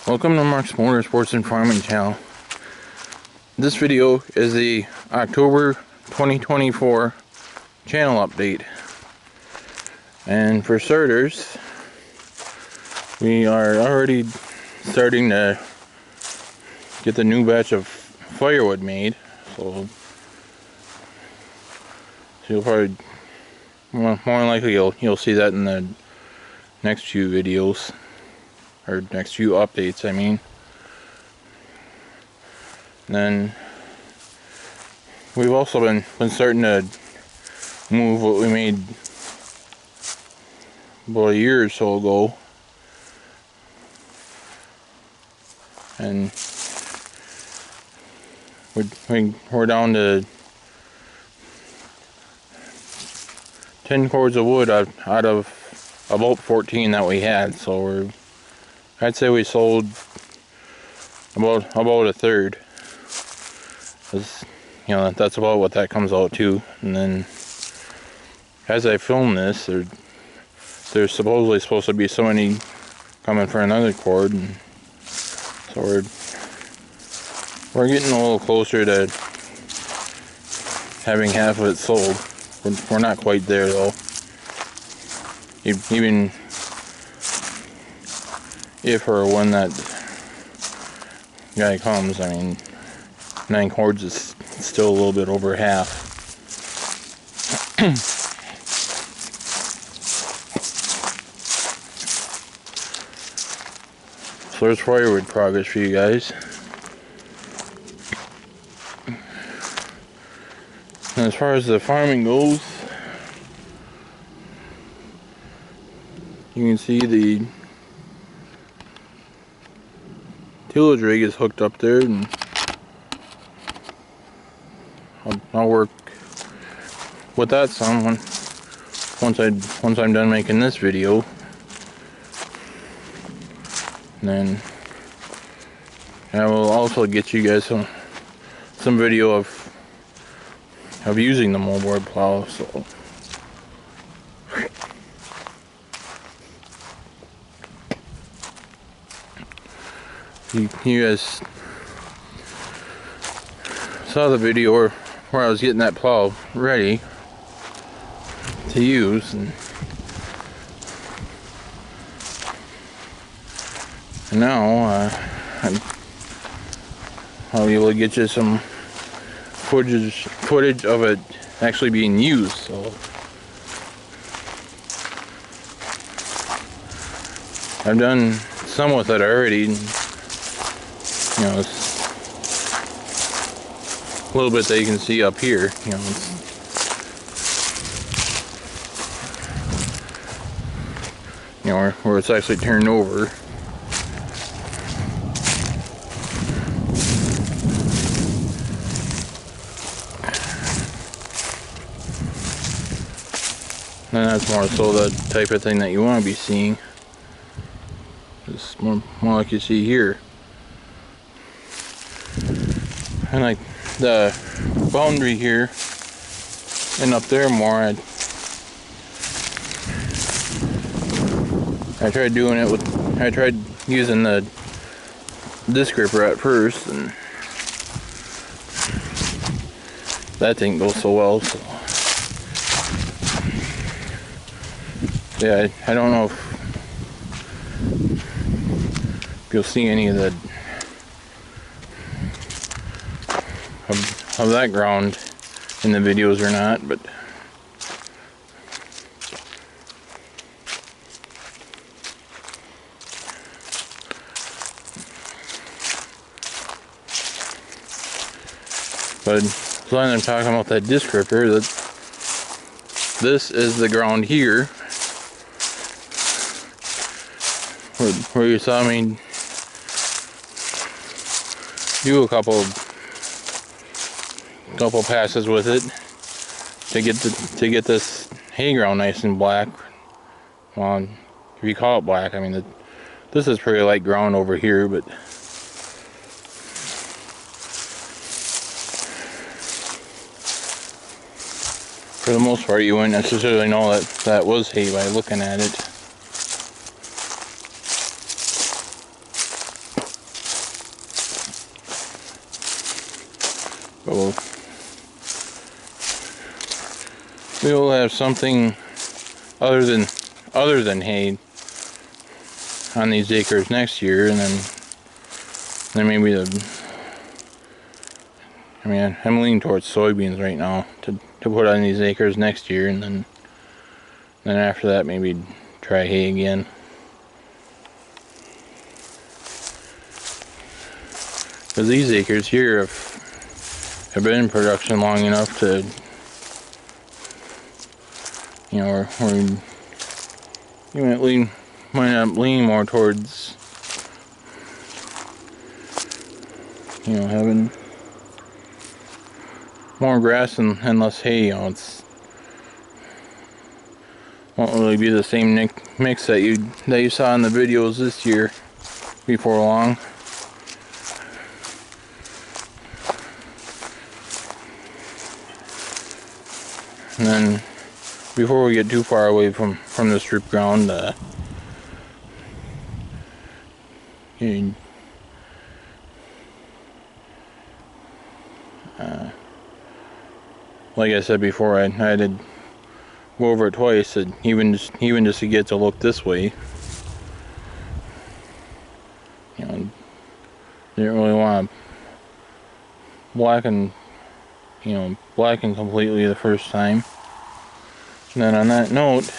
Welcome to Mark's Motorsports and Farming channel. This video is the October 2024 channel update. And for starters, we are already starting to get the new batch of firewood made. So you'll probably, more than likely you'll see that in the next few videos. Or next few updates, I mean. And then we've also been starting to move what we made about a year or so ago. And we're down to 10 cords of wood out of about 14 that we had. So I'd say we sold about a third. 'Cause, you know, that's about what that comes out to. And then as I film this, there's supposedly supposed to be so many coming for another cord, and so we're getting a little closer to having half of it sold. We're not quite there though. Even if or when that guy comes, I mean, 9 cords is still a little bit over half. So there's firewood progress for you guys. And as far as the farming goes, you can see the tillage rig is hooked up there, and I'll work with that some once I'm done making this video. And then I will also get you guys some video of using the moldboard plow. So you guys saw the video where I was getting that plow ready to use, and now I'll be able to get you some footage of it actually being used. So I've done some with it already. You know, it's a little bit that you can see up here. You know, where it's actually turned over. And that's more so the type of thing that you want to be seeing. It's more like you see here. And like the boundary here and up there more, I tried doing it with, I tried using the disc gripper at first, and that didn't go so well. So yeah, I don't know if you'll see any of the of that ground in the videos or not, but as long as I'm talking about that disc gripper, that this is the ground here where you saw me do a couple passes with it to get this hay ground nice and black. Well, if you call it black, I mean this is pretty light ground over here, but for the most part you wouldn't necessarily know that that was hay by looking at it. we'll have something other than hay on these acres next year, and then maybe I'm leaning towards soybeans right now to put on these acres next year, and then after that maybe try hay again. Because these acres here have been in production long enough to, you know, you might not lean more towards, you know, having more grass and less hay. You know, it's won't really be the same mix that you saw in the videos this year before long. And then before we get too far away from the strip ground, like I said before, I did go over it twice, even just to get to look this way. You know, didn't really want to blacken completely the first time. And then on that note,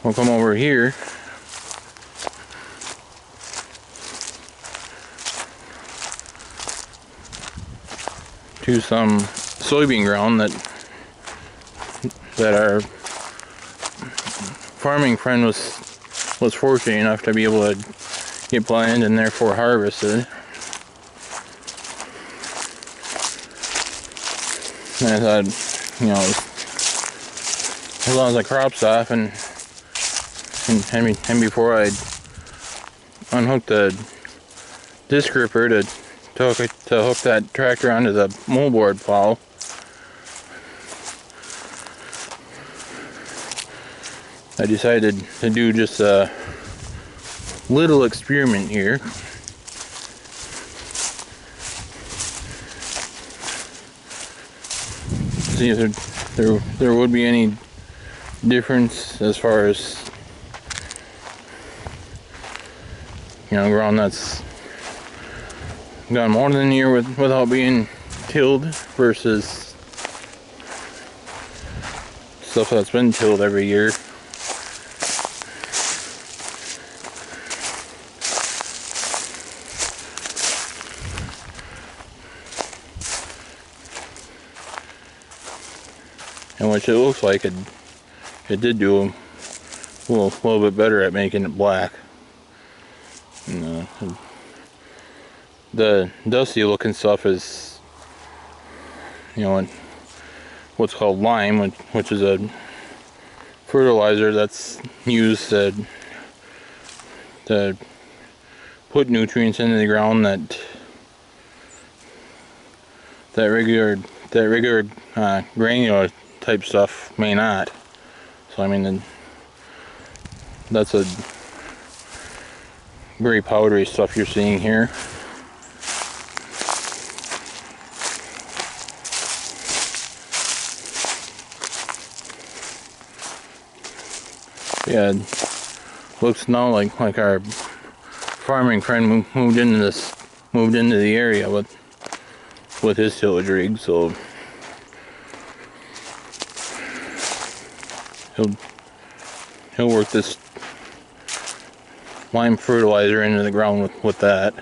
we'll come over here to some soybean ground that our farming friend was fortunate enough to be able to get planted and therefore harvested. And I thought, you know, as long as the crop's off and before I unhook the disc gripper to hook that tractor onto the moldboard plow, I decided to do just a little experiment here. See if there would be any difference as far as, you know, ground that's gone more than a year without being tilled versus stuff that's been tilled every year. And which it looks like it did do a little bit better at making it black. And, the dusty looking stuff is, you know, what's called lime, which is a fertilizer that's used to put nutrients into the ground that regular granular type stuff may not. So I mean, that's a very powdery stuff you're seeing here. Yeah, it looks now like our farming friend moved into the area with his tillage rig, so he'll work this lime fertilizer into the ground with that.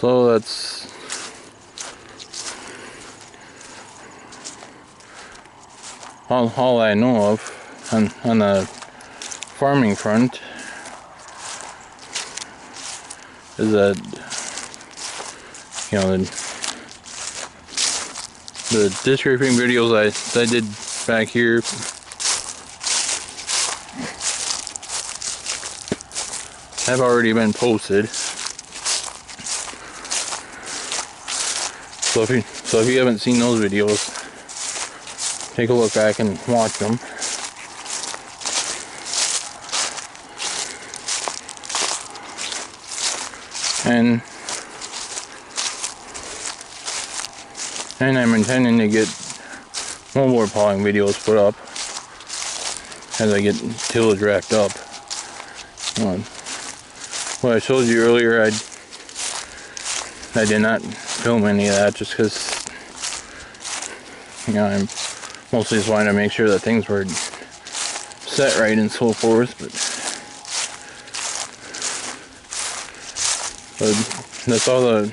So that's all I know of on the farming front, is that, you know, the disc griping videos I did back here have already been posted. So if you haven't seen those videos, take a look back and watch them. And I'm intending to get moldboard pawing videos put up as I get tillage racked up. What I showed you earlier, I did not film any of that just because, you know, I'm mostly just wanting to make sure that things were set right and so forth. But that's all the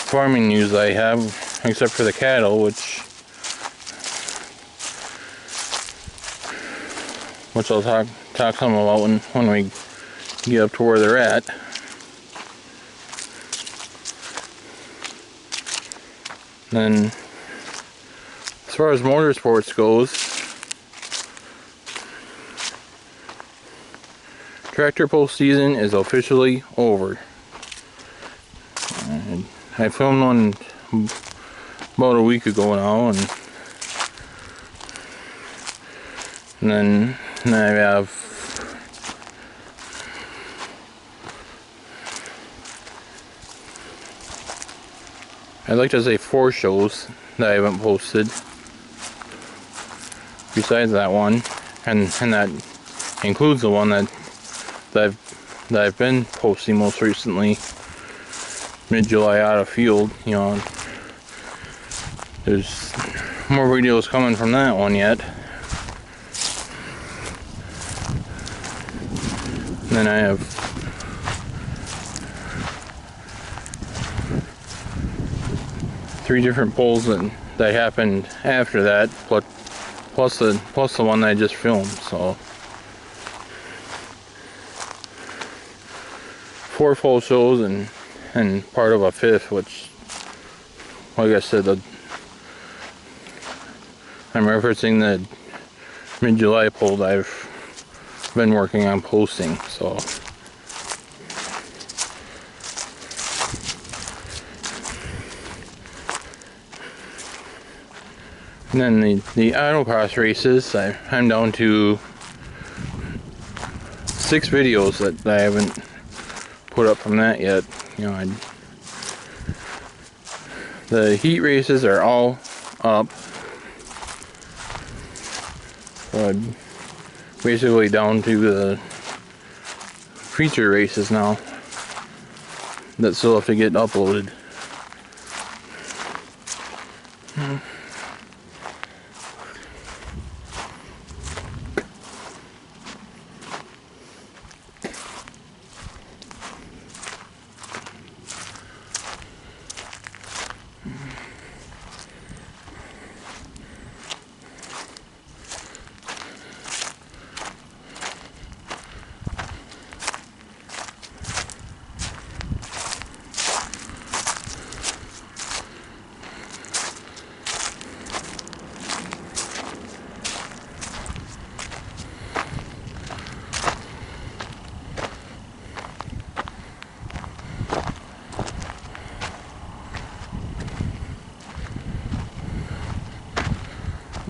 farming news I have, except for the cattle, which I'll talk some about when we get up to where they're at. Then, as far as motorsports goes, tractor pull season is officially over. I filmed one about a week ago now, and then I have I'd like to say 4 shows that I haven't posted besides that one, and that includes the one that I've been posting most recently, mid-July out of field. You know, there's more videos coming from that one yet. And then I have three different pulls that happened after that, plus the one that I just filmed. So 4 full shows and part of a 5th, which, like I said, I'm referencing the mid-July pull that I've been working on posting. So and then the autocross races, I'm down to 6 videos that I haven't put up from that yet. You know, the heat races are all up. So I'm basically down to the feature races now that still have to get uploaded.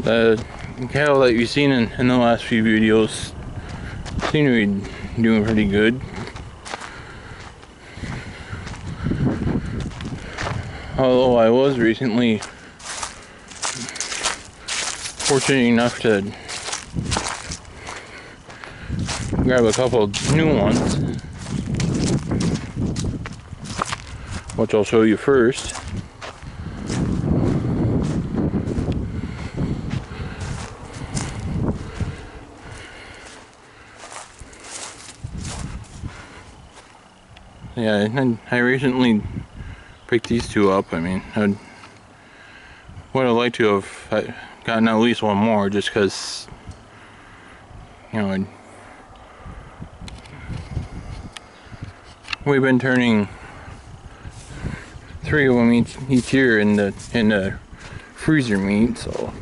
The cattle that you've seen in the last few videos seem to be doing pretty good. Although I was recently fortunate enough to grab a couple new ones, which I'll show you first. Yeah, I recently picked these 2 up. I mean, would have liked to have gotten at least one more, just because, you know, we've been turning 3 of them each year in the freezer meat, so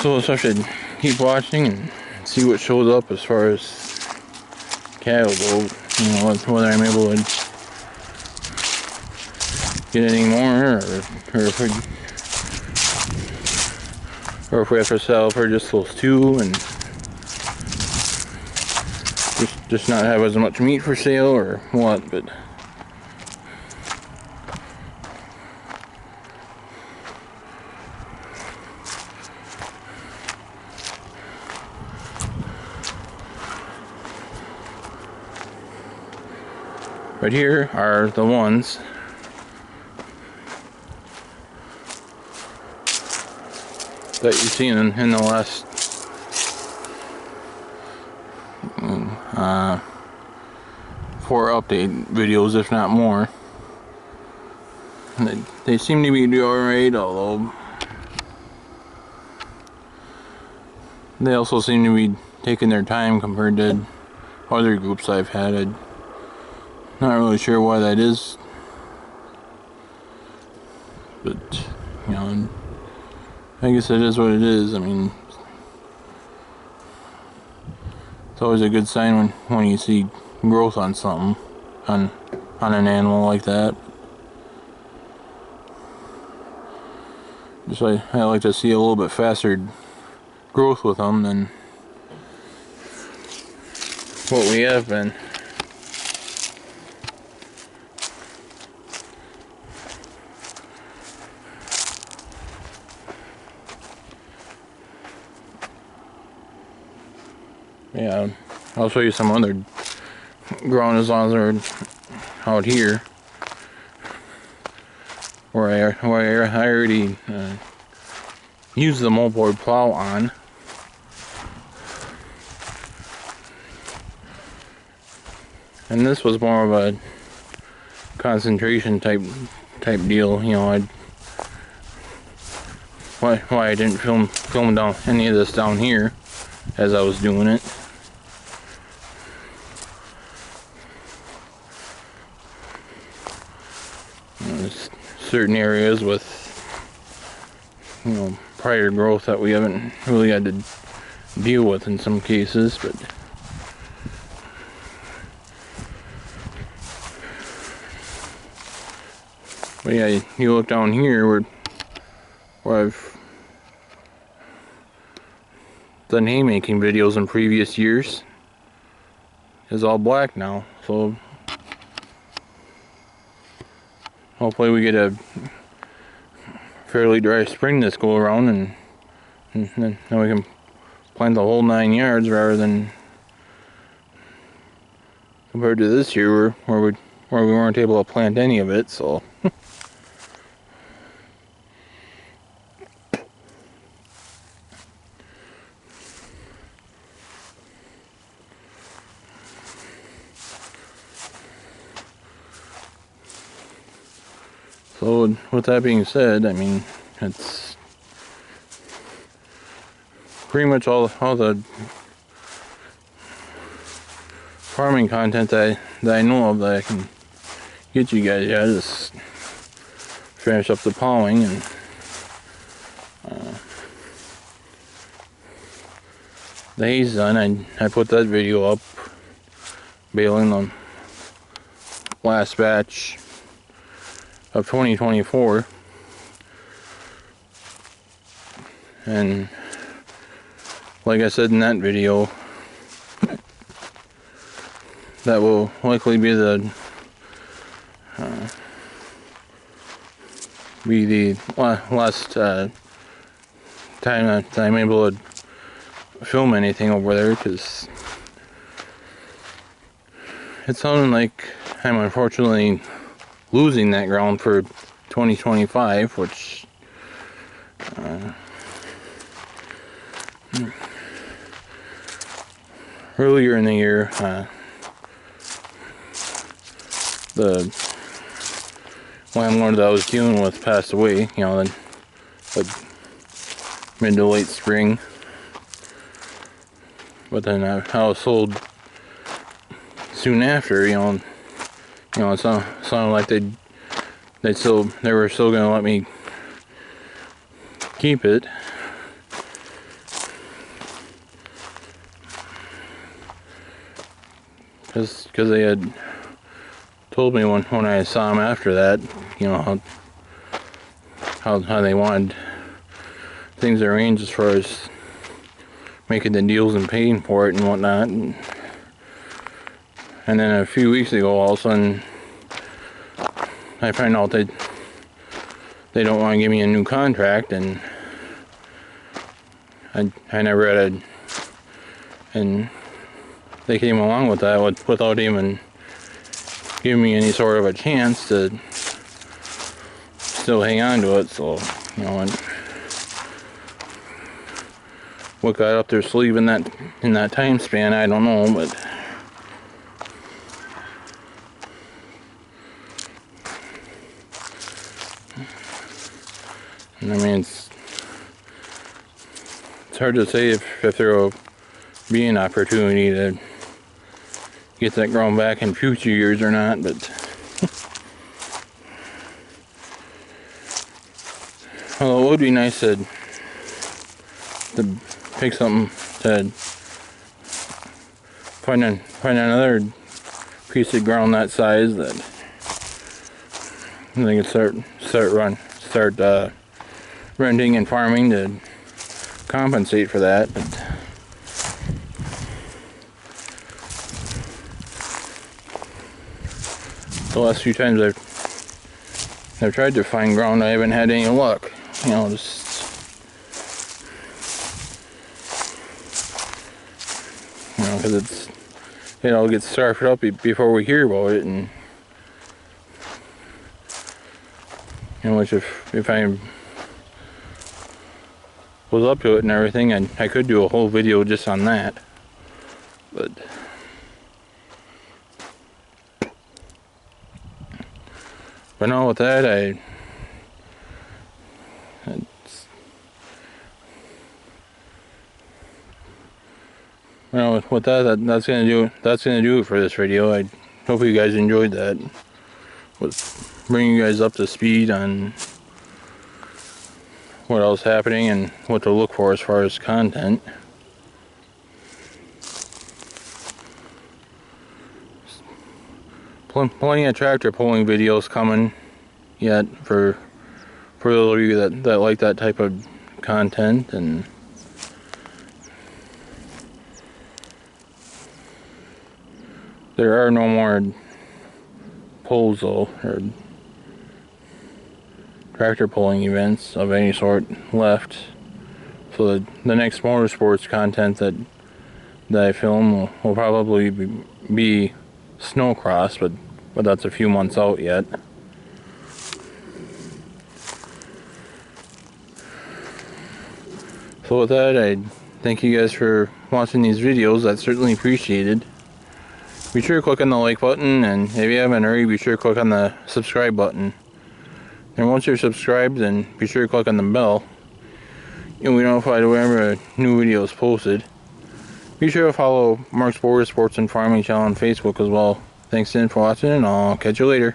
we'll just have to keep watching and see what shows up as far as cattle go. you know, whether I'm able to get any more, or if we have to sell for just those two and just not have as much meat for sale or what. But right here are the ones that you've seen in the last 4 update videos, if not more. They seem to be doing alright, although they also seem to be taking their time compared to other groups I've had. I'm not really sure why that is, but you know, I guess it is what it is. I mean, it's always a good sign when you see growth on something, on an animal like that. Just I like to see a little bit faster growth with them than what we have been. Yeah, I'll show you some other ground as long as they're out here, where I already used the moldboard plow on. And this was more of a concentration type deal, you know. Why I didn't film down any of this down here as I was doing it. There's certain areas with, you know, prior growth that we haven't really had to deal with in some cases, but yeah, you look down here where I've done haymaking videos in previous years, is all black now, so hopefully we get a fairly dry spring this go around, and then we can plant the whole 9 yards rather than compared to this year where we weren't able to plant any of it. So so with that being said, I mean, it's pretty much all the farming content that I know of that I can get you guys. Yeah, just finish up the plowing, and the hay's done. I put that video up baling the last batch of 2024, and like I said in that video, that will likely be the last time that I'm able to film anything over there, because it's sounding like I'm unfortunately losing that ground for 2025, which earlier in the year, the landlord that I was dealing with passed away, you know, then mid to late spring. But then I was sold soon after, you know, it sounded like they were still gonna let me keep it. because they had told me when I saw them after that, you know, how they wanted things arranged as far as making the deals and paying for it and whatnot. And then a few weeks ago, all of a sudden, I find out that they don't want to give me a new contract, and I never had and they came along with that without even giving me any sort of a chance to still hang on to it. So, you know, and what got up their sleeve in that time span, I don't know, but I mean, it's hard to say if there will be an opportunity to get that ground back in future years or not, but well, it would be nice to pick something, to find another piece of ground that size that I think start renting and farming to compensate for that. But the last few times I've tried to find ground, I haven't had any luck. You know, just because it all gets started up before we hear about it, and you know, which if I was up to it and everything, I could do a whole video just on that, but no, with that, well, with that's gonna do it for this video. I hope you guys enjoyed that. Was bringing you guys up to speed on what else happening and what to look for as far as content. Plenty of tractor pulling videos coming yet for those of you that like that type of content. And there are no more pulls though, or tractor pulling events of any sort left. So the next motorsports content that I film will probably be snowcross, but that's a few months out yet. So with that, I thank you guys for watching these videos. That's certainly appreciated. Be sure to click on the like button, and if you haven't already, be sure to click on the subscribe button. And once you're subscribed, then be sure to click on the bell. You'll be notified whenever a new video is posted. Be sure to follow Mark's Border Sports and Farming channel on Facebook as well. Thanks again for watching, and I'll catch you later.